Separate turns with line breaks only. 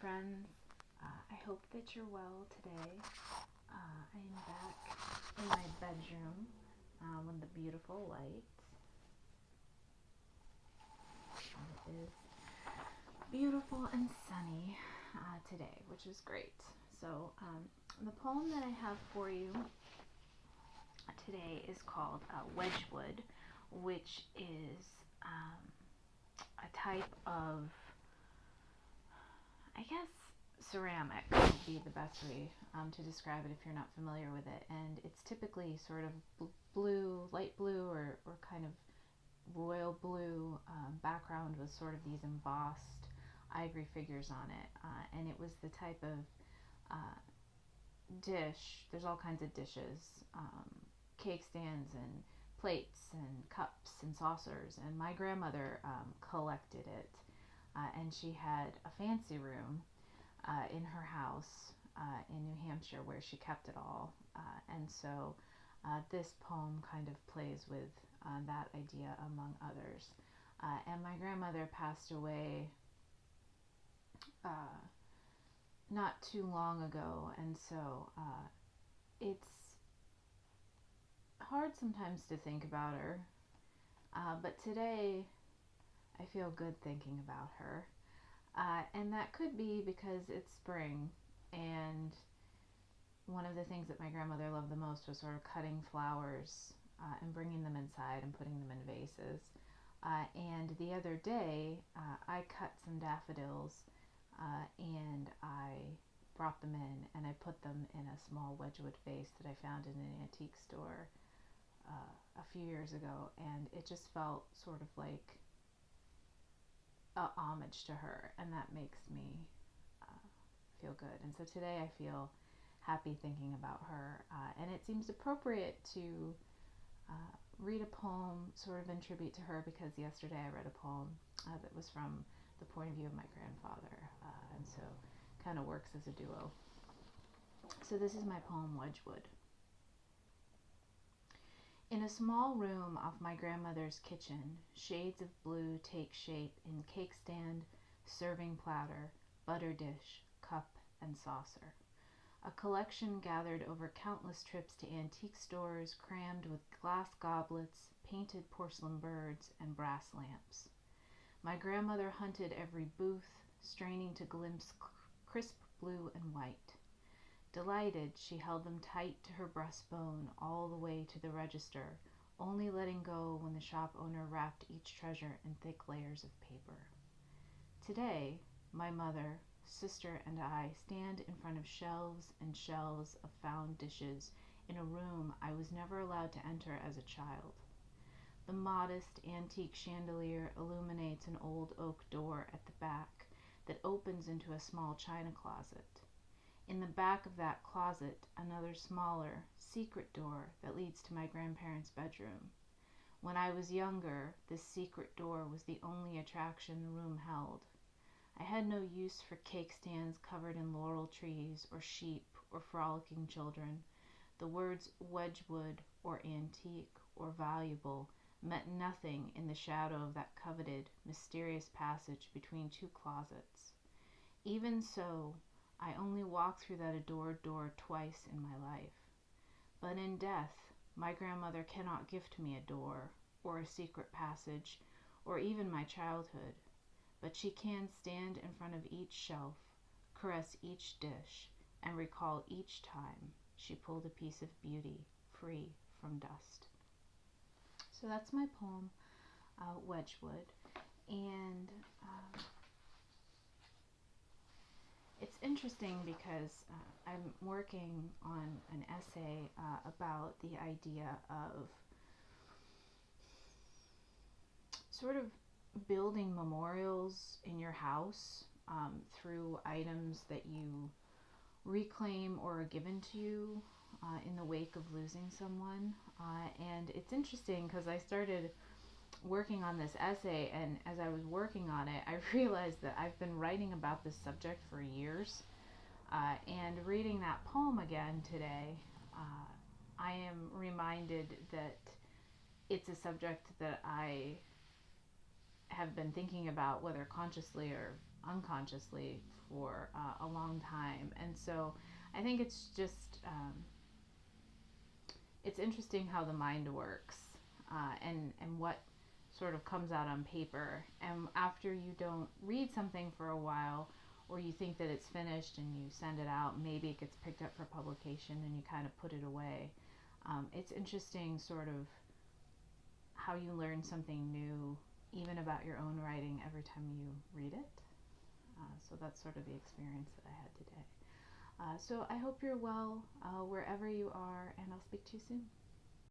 friends. I hope that you're well today. I am back in my bedroom with the beautiful light. It is beautiful and sunny today, which is great. So, the poem that I have for you today is called Wedgwood, which is a type of, I guess, ceramic would be the best way to describe it if you're not familiar with it. And it's typically sort of blue, light blue, or kind of royal blue background with sort of these embossed ivory figures on it. And it was the type of dish. There's all kinds of dishes, cake stands and plates and cups and saucers. And my grandmother collected it. And she had a fancy room in her house in New Hampshire where she kept it all. And so this poem kind of plays with that idea among others. And my grandmother passed away not too long ago, and so it's hard sometimes to think about her. But today I feel good thinking about her. And that could be because it's spring, and one of the things that my grandmother loved the most was sort of cutting flowers and bringing them inside and putting them in vases. And the other day, I cut some daffodils and I brought them in and I put them in a small Wedgwood vase that I found in an antique store a few years ago, and it just felt sort of like a homage to her, and that makes me feel good. And so today I feel happy thinking about her, and it seems appropriate to read a poem sort of in tribute to her, because yesterday I read a poem that was from the point of view of my grandfather, and so kind of works as a duo. So this is my poem, Wedgwood. In a small room off my grandmother's kitchen, shades of blue take shape in cake stand, serving platter, butter dish, cup, and saucer. A collection gathered over countless trips to antique stores, crammed with glass goblets, painted porcelain birds, and brass lamps. My grandmother hunted every booth, straining to glimpse crisp blue and white. Delighted, she held them tight to her breastbone all the way to the register, only letting go when the shop owner wrapped each treasure in thick layers of paper. Today, my mother, sister, and I stand in front of shelves and shelves of found dishes in a room I was never allowed to enter as a child. The modest antique chandelier illuminates an old oak door at the back that opens into a small china closet. In the back of that closet, another smaller, secret door that leads to my grandparents' bedroom. When I was younger, this secret door was the only attraction the room held. I had no use for cake stands covered in laurel trees, or sheep, or frolicking children. The words Wedgwood, or antique, or valuable meant nothing in the shadow of that coveted, mysterious passage between two closets. Even so, I only walked through that adored door twice in my life. But in death, my grandmother cannot gift me a door, or a secret passage, or even my childhood. But she can stand in front of each shelf, caress each dish, and recall each time she pulled a piece of beauty free from dust. So that's my poem, Wedgwood. And it's interesting because I'm working on an essay about the idea of sort of building memorials in your house through items that you reclaim or are given to you in the wake of losing someone. And it's interesting because I started working on this essay, and as I was working on it, I realized that I've been writing about this subject for years. And reading that poem again today, I am reminded that it's a subject that I have been thinking about, whether consciously or unconsciously for a long time. And so I think it's just it's interesting how the mind works, and what sort of comes out on paper. And after you don't read something for a while, or you think that it's finished and you send it out, maybe it gets picked up for publication and you kind of put it away. It's interesting, sort of, how you learn something new, even about your own writing, every time you read it. So that's sort of the experience that I had today. So I hope you're well wherever you are, and I'll speak to you soon.